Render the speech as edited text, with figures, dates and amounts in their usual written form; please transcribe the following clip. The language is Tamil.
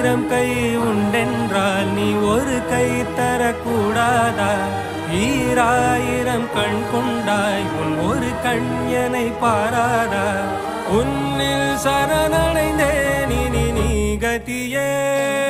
ஆயிரம் கை உண்டென்றால் நீ ஒரு கை தரக்கூடாதா? ஈராயிரம் கண் கொண்டாய் உன் ஒரு கண்யனை பாராதா? உன்னில் சரணடைந்தேன் இனி நீ கதியே.